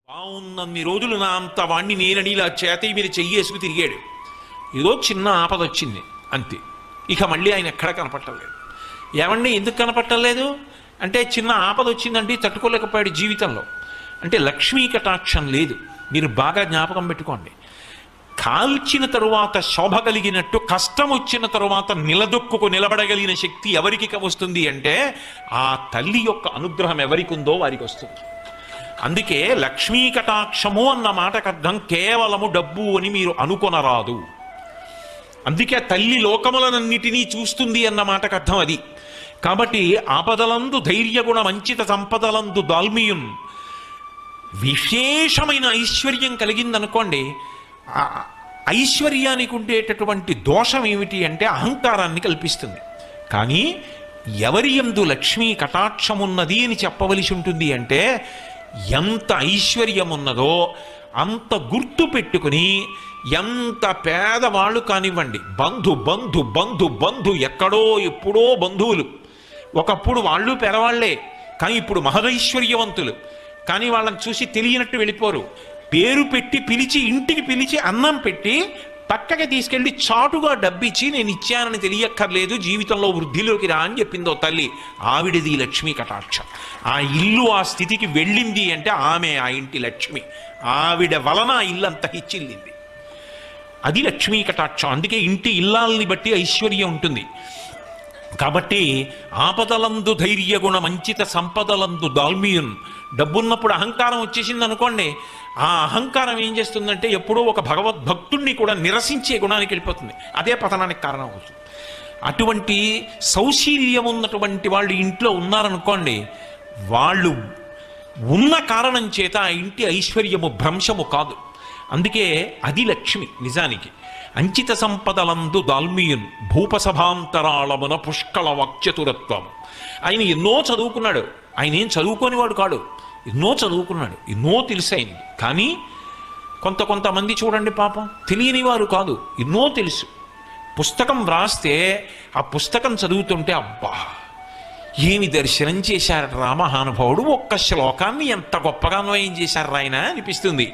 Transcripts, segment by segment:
బాగున్నన్ని రోజులు నా అంత వాణ్ణి నేనని ఇలా చేతి మీద చెయ్యేసుకు తిరిగాడు. ఏదో చిన్న ఆపద వచ్చింది అంతే. ఇక మళ్ళీ ఆయన ఎక్కడ కనపట్టలేదు. ఏమండి ఎందుకు కనపట్టలేదు అంటే, చిన్న ఆపద వచ్చిందండి తట్టుకోలేకపోయాడు జీవితంలో. అంటే లక్ష్మీ కటాక్షం లేదు. మీరు బాగా జ్ఞాపకం పెట్టుకోండి. కాల్చిన తరువాత శోభ కలిగినట్టు కష్టం వచ్చిన తరువాత నిలదొక్కుకు నిలబడగలిగిన శక్తి ఎవరికి వస్తుంది అంటే, ఆ తల్లి యొక్క అనుగ్రహం ఎవరికి ఉందో వారికి వస్తుంది. అందుకే లక్ష్మీ కటాక్షము అన్న మాటకు అర్థం కేవలము డబ్బు అని మీరు అనుకొనరాదు. అందుకే తల్లి లోకములనన్నిటినీ చూస్తుంది అన్న మాటకు అర్థం అది. కాబట్టి ఆపదలందు ధైర్యగుణ మంచిత సంపదలందు దాల్మియున్, విశేషమైన ఐశ్వర్యం కలిగిందనుకోండి, ఐశ్వర్యానికి ఉండేటటువంటి దోషం ఏమిటి అంటే అహంకారాన్ని కల్పిస్తుంది. కానీ ఎవరి యందు లక్ష్మీ కటాక్షమున్నది అని చెప్పవలసి ఉంటుంది అంటే, ఎంత ఐశ్వర్యం ఉన్నదో అంత గుర్తు పెట్టుకుని, ఎంత పేదవాళ్ళు కానివ్వండి, బంధు బంధు బంధు బంధు ఎక్కడో ఎప్పుడో బంధువులు, ఒకప్పుడు వాళ్ళు పేదవాళ్లే కానీ ఇప్పుడు మహదైశ్వర్యవంతులు, కానీ వాళ్ళని చూసి తెలియనట్టు వెళ్ళిపోరు. పేరు పెట్టి పిలిచి, ఇంటికి పిలిచి అన్నం పెట్టి పక్కకి తీసుకెళ్ళి చాటుగా డబ్బిచ్చి నేను ఇచ్చానని తెలియక్కర్లేదు, జీవితంలో వృద్ధిలోకి రా అని చెప్పిందో తల్లి. ఆవిడది లక్ష్మీ కటాక్షం. ఆ ఇల్లు ఆ స్థితికి వెళ్ళింది అంటే ఆమె ఆ ఇంటి లక్ష్మి. ఆవిడ వలన ఆ ఇల్లు అంత హిచ్చిల్లింది. అది లక్ష్మీ కటాక్షం. అందుకే ఇంటి ఇల్లాల్ని బట్టి ఐశ్వర్యం ఉంటుంది. కాబట్టి ఆపదలందు ధైర్యగుణ మంచిత సంపదలందు దాల్మియున్. డబ్బున్నప్పుడు అహంకారం వచ్చేసింది అనుకోండి, ఆ అహంకారం ఏం చేస్తుందంటే ఎప్పుడో ఒక భగవద్భక్తుణ్ణి కూడా నిరసించే గుణానికి వెళ్ళిపోతుంది. అదే పతనానికి కారణం అవుతుంది. అటువంటి సౌశీల్యం ఉన్నటువంటి వాళ్ళు ఇంట్లో ఉన్నారనుకోండి, వాళ్ళు ఉన్న కారణం చేత ఆ ఇంటి ఐశ్వర్యము భ్రంశము కాదు. అందుకే అది లక్ష్మి నిజానికి. అంచిత సంపదలందు దాల్మియున్ భూపసభాంతరాళమున పుష్కళ వాక్చతురత్వము. ఆయన ఎన్నో చదువుకున్నాడు. ఆయన ఏం చదువుకోనివాడు కాడు, ఎన్నో చదువుకున్నాడు, ఎన్నో తెలిసైంది. కానీ కొంతమంది చూడండి పాపం తెలియని వారు కాదు, ఎన్నో తెలుసు. పుస్తకం వ్రాస్తే ఆ పుస్తకం చదువుతుంటే అబ్బా ఏమి దర్శనం చేశారు రామహానుభావుడు, ఒక్క శ్లోకాన్ని ఎంత గొప్పగా అన్వయం చేశారు ఆయన అనిపిస్తుంది.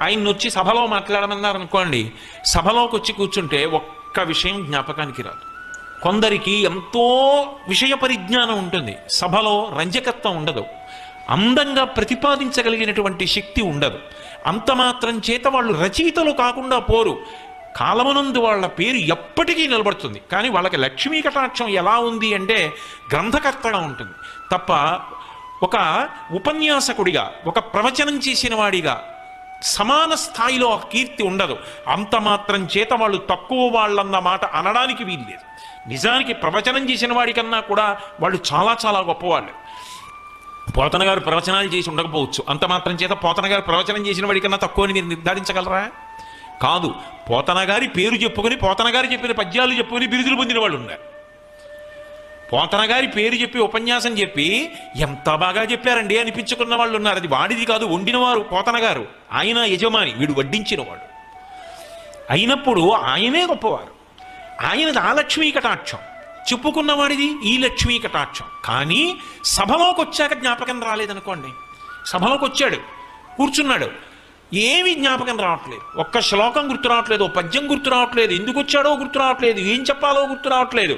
ఆయన్ని వచ్చి సభలో మాట్లాడమన్నారనుకోండి, సభలోకి వచ్చి కూర్చుంటే ఒక్క విషయం జ్ఞాపకానికి రాదు. కొందరికి ఎంతో విషయ పరిజ్ఞానం ఉంటుంది, సభలో రంజకత్వం ఉండదు, అందంగా ప్రతిపాదించగలిగినటువంటి శక్తి ఉండదు. అంత మాత్రం చేత వాళ్ళు రచయితలు కాకుండా పోరు. కాలమునందు వాళ్ళ పేరు ఎప్పటికీ నిలబడుతుంది. కానీ వాళ్ళకి లక్ష్మీ కటాక్షం ఎలా ఉంది అంటే గ్రంథకర్తగా ఉంటుంది తప్ప ఒక ఉపన్యాసకుడిగా, ఒక ప్రవచనం చేసిన వాడిగా సమాన స్థాయిలో ఆ కీర్తి ఉండదు. అంత మాత్రం చేత వాళ్ళు తక్కువ వాళ్ళన్న మాట అనడానికి వీల్లేదు. నిజానికి ప్రవచనం చేసిన వాడికన్నా కూడా వాళ్ళు చాలా చాలా గొప్పవాళ్ళు. పోతన గారు ప్రవచనాలు చేసి ఉండకపోవచ్చు, అంత మాత్రం చేత పోతన గారు ప్రవచనం చేసిన వాడికన్నా తక్కువ అని మీరు నిర్ధారించగలరా? కాదు. పోతన గారి పేరు చెప్పుకొని, పోతన గారు చెప్పిన పద్యాలు చెప్పుకొని బిరుదులు పొందిన వాళ్ళు ఉన్నారు. పోతన గారి పేరు చెప్పి ఉపన్యాసం చెప్పి ఎంత బాగా చెప్పారండి అనిపించుకున్న వాళ్ళు ఉన్నారు. అది వాడిది కాదు, వండినవారు పోతన గారు, ఆయన యజమాని, వీడు వడ్డించినవాడు. అయినప్పుడు ఆయనే గొప్పవారు. ఆయనది ఆ లక్ష్మీ కటాక్షం, చెప్పుకున్నవాడిది ఈ లక్ష్మీ కటాక్షం. కానీ సభలోకి వచ్చాక జ్ఞాపకం రాలేదనుకోండి, సభలోకి వచ్చాడు, కూర్చున్నాడు, ఏమీ జ్ఞాపకం రావట్లేదు, ఒక్క శ్లోకం గుర్తు రావట్లేదు, పద్యం గుర్తు రావట్లేదు, ఎందుకు వచ్చాడో గుర్తు రావట్లేదు, ఏం చెప్పాలో గుర్తు రావట్లేదు.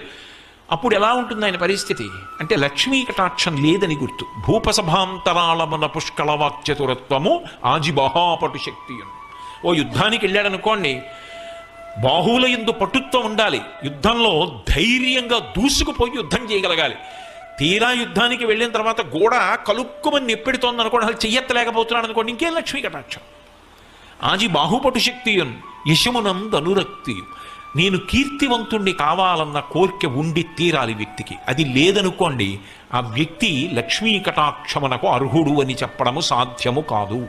అప్పుడు ఎలా ఉంటుంది ఆయన పరిస్థితి అంటే లక్ష్మీ కటాక్షం లేదని గుర్తు. భూపసభాంతరాళమున పుష్కళ వాక్చతురత్వము ఆజిబహాపటు శక్తియును. ఓ యుద్ధానికి వెళ్ళాడనుకోండి, బాహువుల యందు పటుత్వం ఉండాలి. యుద్ధంలో ధైర్యంగా దూసుకుపోయి యుద్ధం చేయగలగాలి. తీరా యుద్ధానికి వెళ్ళిన తర్వాత గోడ కలుక్కుమని ఎప్పెడుతోంది అనుకోండి, అసలు చెయ్యెత్తలేకపోతున్నాడు అనుకోండి, ఇంకేం లక్ష్మీ కటాక్షం. ఆజి బాహుపటు శక్తియున్ యశమునందు అనురక్తియు. నేను కీర్తివంతుణ్ణి కావాలన్న కోరిక ఉండి తీరాలి వ్యక్తికి. అది లేదనుకోండి, ఆ వ్యక్తి లక్ష్మీ కటాక్షమునకు అర్హుడు అని చెప్పడము సాధ్యము కాదు.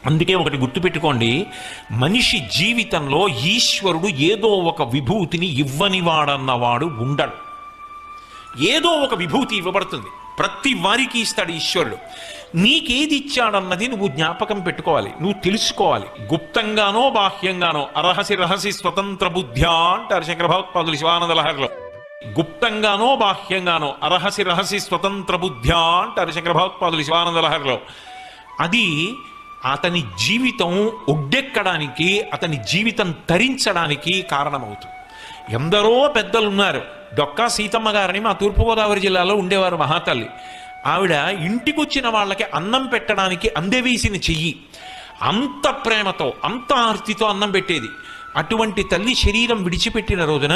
అందుకే ఒకటి గుర్తుపెట్టుకోండి, మనిషి జీవితంలో ఈశ్వరుడు ఏదో ఒక విభూతిని ఇవ్వనివాడన్నవాడు ఉండడు. ఏదో ఒక విభూతి ఇవ్వబడుతుంది, ప్రతి వారికి ఇస్తాడు ఈశ్వరుడు. నీకేది ఇచ్చాడన్నది నువ్వు జ్ఞాపకం పెట్టుకోవాలి, నువ్వు తెలుసుకోవాలి. గుప్తంగానో బాహ్యంగానో అరహసి రహసి స్వతంత్ర బుద్ధ్యా అంటారు శంకర భగవత్పాదులు శివానంద లహరిలో. గుప్తంగానో బాహ్యంగానో అరహసి రహసి స్వతంత్ర బుద్ధ్యా అంటారు శంకర భగవత్పాదులు శివానంద లహరిలో. అది అతని జీవితం ఒడ్డెక్కడానికి, అతని జీవితం తరించడానికి కారణమవుతుంది. ఎందరో పెద్దలు ఉన్నారు. డొక్కా సీతమ్మ గారని మా తూర్పుగోదావరి జిల్లాలో ఉండేవారు మహాతల్లి. ఆవిడ ఇంటికొచ్చిన వాళ్ళకి అన్నం పెట్టడానికి అందవేసిన చెయ్యి, అంత ప్రేమతో అంత ఆర్తితో అన్నం పెట్టేది. అటువంటి తల్లి శరీరం విడిచిపెట్టిన రోజున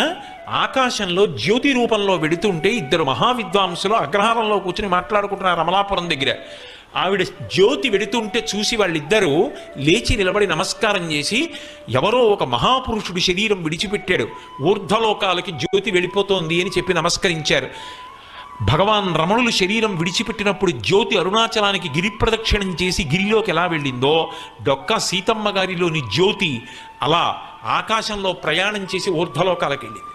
ఆకాశంలో జ్యోతి రూపంలో వెడుతుంటే ఇద్దరు మహావిద్వాంసులు అగ్రహారంలో కూర్చుని మాట్లాడుకుంటున్నారు అమలాపురం దగ్గర. ఆవిడ జ్యోతి వెడుతుంటే చూసి వాళ్ళిద్దరూ లేచి నిలబడి నమస్కారం చేసి, ఎవరో ఒక మహాపురుషుడు శరీరం విడిచిపెట్టాడు, ఊర్ధ్వలోకాలకి జ్యోతి వెళ్ళిపోతోంది అని చెప్పి నమస్కరించారు. భగవాన్ రమణులు శరీరం విడిచిపెట్టినప్పుడు జ్యోతి అరుణాచలానికి గిరి ప్రదక్షిణం చేసి గిరిలోకి ఎలా వెళ్ళిందో, డొక్కా సీతమ్మ గారిలోని జ్యోతి అలా ఆకాశంలో ప్రయాణం చేసి ఊర్ధ్వలోకాలకు వెళ్ళింది.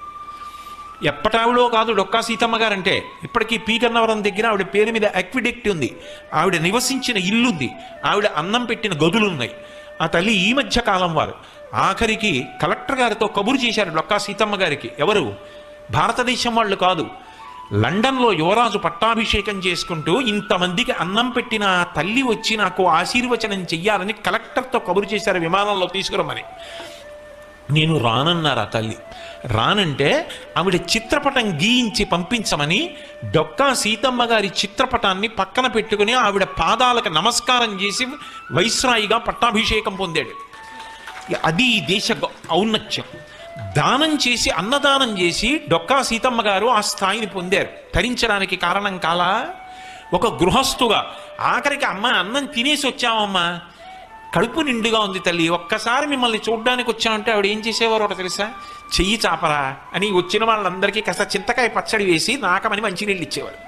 ఎప్పటావిడో కాదు డొక్కా సీతమ్మ గారంటే. ఇప్పటికీ పీకన్నవరం దగ్గర ఆవిడ పేరు మీద అక్విడెక్ట్ ఉంది, ఆవిడ నివసించిన ఇల్లుంది, ఆవిడ అన్నం పెట్టిన గదులున్నాయి. ఆ తల్లి ఈ మధ్య కాలం వారు ఆఖరికి కలెక్టర్ గారితో కబురు చేశారు డొక్కా సీతమ్మ గారికి. ఎవరు? భారతదేశం వాళ్ళు కాదు. లండన్లో యువరాజు పట్టాభిషేకం చేసుకుంటూ ఇంతమందికి అన్నం పెట్టిన ఆ తల్లి వచ్చి నాకు ఆశీర్వచనం చెయ్యాలని కలెక్టర్తో కబురు చేశారు విమానంలో తీసుకురమ్మని. నేను రానన్నారు ఆ తల్లి. రానంటే ఆవిడ చిత్రపటం గీయించి పంపించమని డొక్కా సీతమ్మ గారి చిత్రపటాన్ని పక్కన పెట్టుకుని ఆవిడ పాదాలకు నమస్కారం చేసి వైస్రాయిగా పట్టాభిషేకం పొందాడు. అది ఈ దేశ ఔన్నత్యం. దానం చేసి అన్నదానం చేసి డొక్కా సీతమ్మ గారు ఆ స్థాయిని పొందారు. తరించడానికి కారణం కాలా? ఒక గృహస్థుగా ఆఖరికి అమ్మ అన్నం తినేసి వచ్చామమ్మా, కడుపు నిండుగా ఉంది తల్లి, ఒక్కసారి మిమ్మల్ని చూడ్డానికి వచ్చామంటే ఆవిడ ఏం చేసేవారు ఒకటి తెలుసా? చెయ్యి చాపరా అని వచ్చిన వాళ్ళందరికీ కాస్త చింతకాయ పచ్చడి వేసి నాకమని మంచినీళ్ళు ఇచ్చేవారు.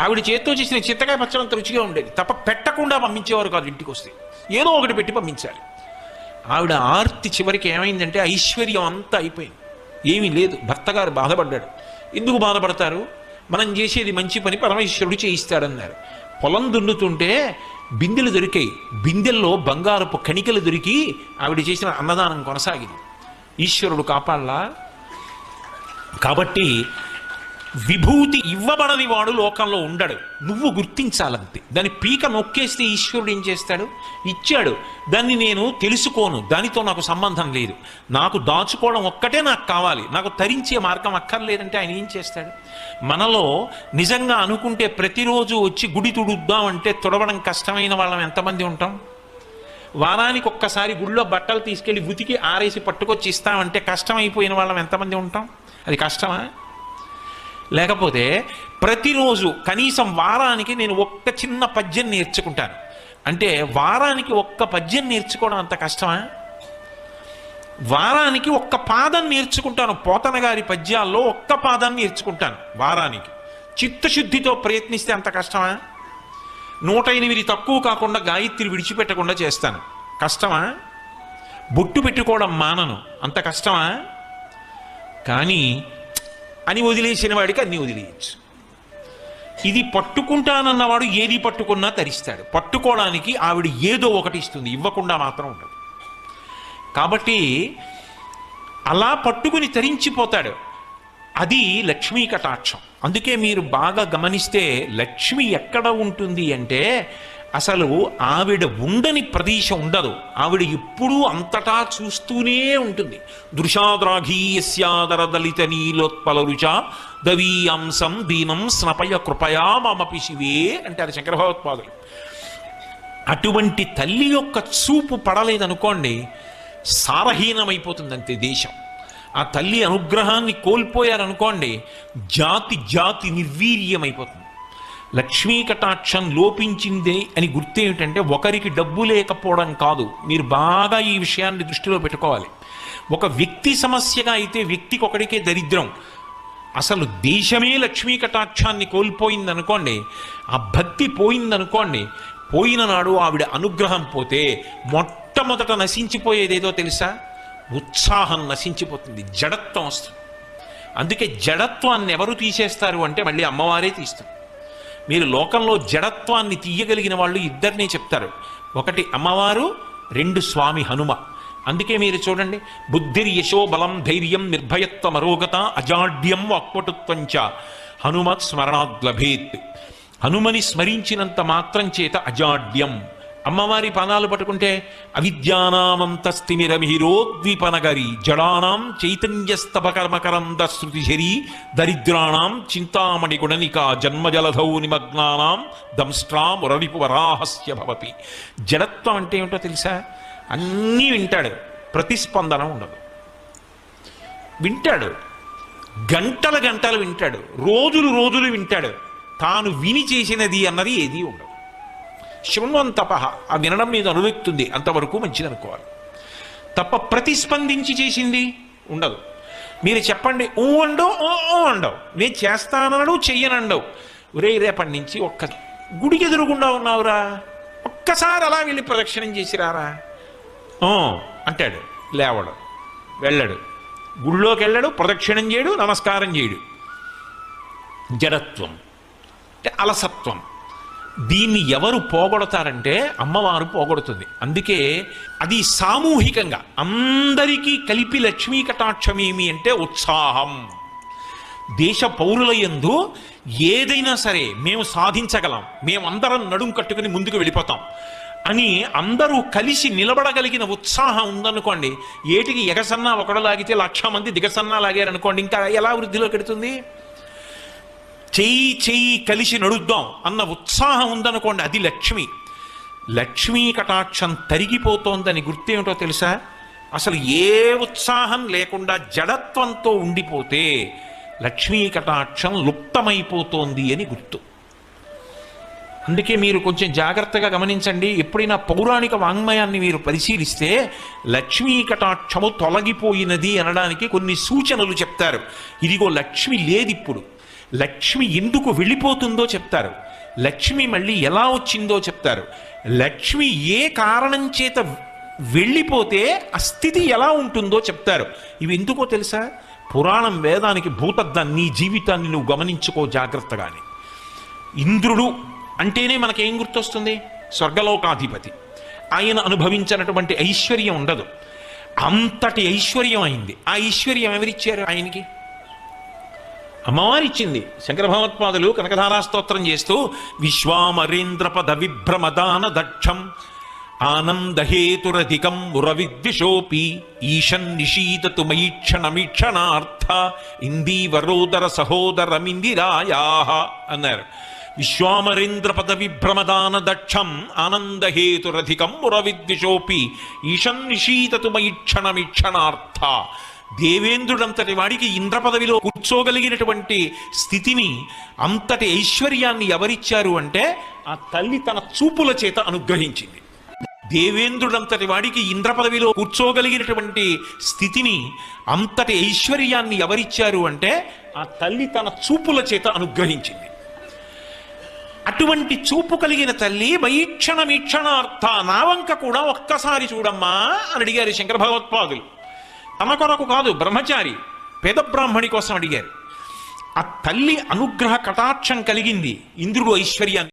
ఆవిడ చేత్తో చేసిన చింతకాయ పచ్చడి అంత రుచిగా ఉండేది తప్ప పెట్టకుండా పంపించేవారు కాదు. ఇంటికి వస్తే ఏదో ఒకటి పెట్టి పంపించాలి. ఆవిడ ఆర్తి చివరికి ఏమైందంటే ఐశ్వర్యం అంతా అయిపోయింది, ఏమీ లేదు. భర్త గారు బాధపడ్డాడు. ఎందుకు బాధపడతారు? మనం చేసేది మంచి పని పరమేశ్వరుడు చేయిస్తాడన్నారు. పొలం దున్నుతుంటే బిందెలు దొరికాయి, బిందెల్లో బంగారపు కణికలు దొరికి ఆవిడ చేసిన అన్నదానం కొనసాగింది. ఈశ్వరుడు కాపాడలా? కాబట్టి విభూతి ఇవ్వబడని వాడు లోకంలో ఉండడు. నువ్వు గుర్తించాలంతే. దాని పీక నొక్కేస్తే ఈశ్వరుడు ఏం చేస్తాడు? ఇచ్చాడు, దాన్ని నేను తెలుసుకోను, దానితో నాకు సంబంధం లేదు, నాకు దాచుకోవడం ఒక్కటే నాకు కావాలి, నాకు తరించే మార్గం అక్కర్లేదంటే ఆయన ఏం చేస్తాడు? మనలో నిజంగా అనుకుంటే ప్రతిరోజు వచ్చి గుడి తుడుద్దామంటే తుడవడం కష్టమైన వాళ్ళం ఎంతమంది ఉంటాం? వారానికి ఒక్కసారి గుడిలో బట్టలు తీసుకెళ్ళి ఉతికి ఆరేసి పట్టుకొచ్చి ఇస్తామంటే కష్టమైపోయిన వాళ్ళం ఎంతమంది ఉంటాం? అది కష్టమా? లేకపోతే ప్రతిరోజు కనీసం వారానికి నేను ఒక్క చిన్న పద్యం నేర్చుకుంటాను అంటే వారానికి ఒక్క పద్యం నేర్చుకోవడం అంత కష్టమా? వారానికి ఒక్క పాదం నేర్చుకుంటాను. పోతన గారి పద్యాల్లో ఒక్క పాదాన్ని నేర్చుకుంటాను వారానికి. చిత్తశుద్ధితో ప్రయత్నిస్తే అంత కష్టమా? 108 తక్కువ కాకుండా గాయత్రి విడిచిపెట్టకుండా చేస్తాను. కష్టమా? బొట్టు పెట్టుకోవడం మానను, అంత కష్టమా? కానీ అని వదిలేసిన వాడికి అన్నీ వదిలేయచ్చు. ఇది పట్టుకుంటానన్నవాడు ఏది పట్టుకున్నా తరిస్తాడు. పట్టుకోవడానికి ఆవిడ ఏదో ఒకటి ఇస్తుంది, ఇవ్వకుండా మాత్రం ఉండదు. కాబట్టి అలా పట్టుకుని తరించిపోతాడు. అది లక్ష్మీ కటాక్షం. అందుకే మీరు బాగా గమనిస్తే లక్ష్మి ఎక్కడ ఉంటుంది అంటే అసలు ఆవిడ ఉండని ప్రదేశం ఉండదు. ఆవిడ ఎప్పుడూ అంతటా చూస్తూనే ఉంటుంది. దృశాద్రాఘీయస్యాదర దళిత నీలోత్పల రుచ దవీయాంసం దీనం స్నపయ కృపయా మమపి శివే అంటారు శంకర భగవత్పాదులు. అటువంటి తల్లి యొక్క చూపు పడలేదనుకోండి, సారహీనమైపోతుంది అంతే దేశం. ఆ తల్లి అనుగ్రహాన్ని కోల్పోయారనుకోండి, జాతి జాతి నిర్వీర్యమైపోతుంది. లక్ష్మీ కటాక్షం లోపించింది అని గుర్తేమిటంటే ఒకరికి డబ్బు లేకపోవడం కాదు. మీరు బాగా ఈ విషయాన్ని దృష్టిలో పెట్టుకోవాలి. ఒక వ్యక్తి సమస్యగా అయితే వ్యక్తికి ఒకడికే దరిద్రం. అసలు దేశమే లక్ష్మీ కటాక్షాన్ని కోల్పోయిందనుకోండి, ఆ భక్తి పోయిందనుకోండి, పోయిన నాడు ఆవిడ అనుగ్రహం పోతే మొట్టమొదట నశించిపోయేదేదో తెలుసా? ఉత్సాహం నశించిపోతుంది, జడత్వం వస్తుంది. అందుకే జడత్వాన్ని ఎవరు తీసేస్తారు అంటే మళ్ళీ అమ్మవారే తీస్తారు. మీరు లోకంలో జడత్వాన్ని తీయగలిగిన వాళ్ళు ఇద్దరినే చెప్తారు. ఒకటి అమ్మవారు, 2 స్వామి హనుమ. అందుకే మీరు చూడండి, బుద్ధిర్ యశో బలం ధైర్యం నిర్భయత్వం అరోగత అజాడ్యం వాక్పటుత్వంచ హనుమత్ స్మరణాద్ లభేత్. హనుమని స్మరించినంత మాత్రం చేత అజాడ్యం అమ్మవారి పాదాలు పట్టుకుంటే అవిద్యానామంతస్తిమిరమిహిరోద్వీపనగరి జడానాం చైతన్యస్తపకర్మకరంద శృతిశరీ దరిద్రాణం చింతామణి గుణనిక జన్మజలధౌ నిమగ్నానాం దంష్ట్రామురరిపు వరాహస్య భవతి. జడత్వం అంటే ఏమిటో తెలుసా? అన్నీ వింటాడు, ప్రతిస్పందన ఉండదు. వింటాడు, గంటల గంటలు వింటాడు, రోజులు రోజులు వింటాడు, తాను విని చేసినది అన్నది ఏదీ ఉండదు. శృణ్వంతప, ఆ వినడం మీద అనువెక్తుంది, అంతవరకు మంచిది అనుకోవాలి తప్ప ప్రతిస్పందించి చేసింది ఉండదు. మీరు చెప్పండి ఊ అండవు, ఓ అండవు, నేను చేస్తానడు చెయ్యనండవు. ఒరే రేపటి నుంచి ఒక్క గుడికి ఎదురుగుండా ఉన్నావురా, ఒక్కసారి అలా వెళ్ళి ప్రదక్షిణం చేసిరారా అంటాడు. లేవడు, వెళ్ళడు, గుళ్ళోకి వెళ్ళడు, ప్రదక్షిణం చేయడు, నమస్కారం చేయడు. జడత్వం అంటే అలసత్వం. దీన్ని ఎవరు పోగొడతారంటే అమ్మవారు పోగొడుతుంది. అందుకే అది సామూహికంగా అందరికీ కలిపి లక్ష్మీ కటాక్షమేమి అంటే ఉత్సాహం. దేశ పౌరుల యందు ఏదైనా సరే మేము సాధించగలం, మేమందరం నడుం కట్టుకుని ముందుకు వెళ్ళిపోతాం అని అందరూ కలిసి నిలబడగలిగిన ఉత్సాహం ఉందనుకోండి, ఏటికి ఎగసన్నా ఒకడు లాగితే 1,00,000 మంది దిగసన్నా లాగారనుకోండి, ఇంకా ఎలా వృద్ధిలోకి ఎడుతుంది? చెయ్యి చెయ్యి కలిసి నడుద్దాం అన్న ఉత్సాహం ఉందనుకోండి, అది లక్ష్మి. లక్ష్మీ కటాక్షం తరిగిపోతోందని గుర్తేమిటో తెలుసా? అసలు ఏ ఉత్సాహం లేకుండా జడత్వంతో ఉండిపోతే లక్ష్మీ కటాక్షం లుప్తమైపోతోంది అని గుర్తు. అందుకే మీరు కొంచెం జాగ్రత్తగా గమనించండి. ఎప్పుడైనా పౌరాణిక వాంగ్మయాన్ని మీరు పరిశీలిస్తే లక్ష్మీ కటాక్షము తొలగిపోయినది అనడానికి కొన్ని సూచనలు చెప్తారు. ఇదిగో లక్ష్మి లేదిప్పుడు, లక్ష్మి ఎందుకు వెళ్ళిపోతుందో చెప్తారు, లక్ష్మి మళ్ళీ ఎలా వచ్చిందో చెప్తారు, లక్ష్మి ఏ కారణం చేత వెళ్ళిపోతే ఆ స్థితి ఎలా ఉంటుందో చెప్తారు. ఇవి ఎందుకో తెలుసా? పురాణం వేదానికి భూతద్దం. నీ జీవితాన్ని నువ్వు గమనించుకో జాగ్రత్తగాని. ఇంద్రుడు అంటేనే మనకేం గుర్తొస్తుంది? స్వర్గలోకాధిపతి. ఆయన అనుభవించినటువంటి ఐశ్వర్యం ఉండదు, అంతటి ఐశ్వర్యం అయింది. ఆ ఐశ్వర్యం ఎవరిచ్చారు ఆయనకి? అమ్మవారిచ్చింది. శంకర భగవత్పాదులు కనకధారా స్తోత్రం చేస్తూ విశ్వామరేంద్రపద విభ్రమదాన దక్షం ఆనందహేతురధికం మురవిద్విషోపి ఈశన్ నిషీదతు మయీక్షణమీక్షణార్థ ఇందీవరోదర సహోదరమిందిరాయా అన్నారు. విశ్వామరేంద్ర పద విభ్రమదాన దక్షం ఆనందహేతురధికం మురవిద్విషోపి ఈశన్ నిషీదతు మయీక్షణమీక్షణార్థ. దేవేంద్రుడంతటి వాడికి ఇంద్ర పదవిలో కూర్చోగలిగినటువంటి స్థితిని, అంతటి ఐశ్వర్యాన్ని ఎవరిచ్చారు అంటే ఆ తల్లి తన చూపుల చేత అనుగ్రహించింది. దేవేంద్రుడంతటి వాడికి ఇంద్ర పదవిలో కూర్చోగలిగినటువంటి స్థితిని, అంతటి ఐశ్వర్యాన్ని ఎవరిచ్చారు అంటే ఆ తల్లి తన చూపుల చేత అనుగ్రహించింది. అటువంటి చూపు కలిగిన తల్లి మయీక్షణమీక్షణార్థ, నా వంక కూడా ఒక్కసారి చూడమ్మా అని అడిగారు శంకర భగవత్పాదులు. తమ కొరకు కాదు, బ్రహ్మచారి పేద బ్రాహ్మణి కోసం అడిగారు. ఆ తల్లి అనుగ్రహ కటాక్షం కలిగింది ఇంద్రుడు ఐశ్వర్యాన్ని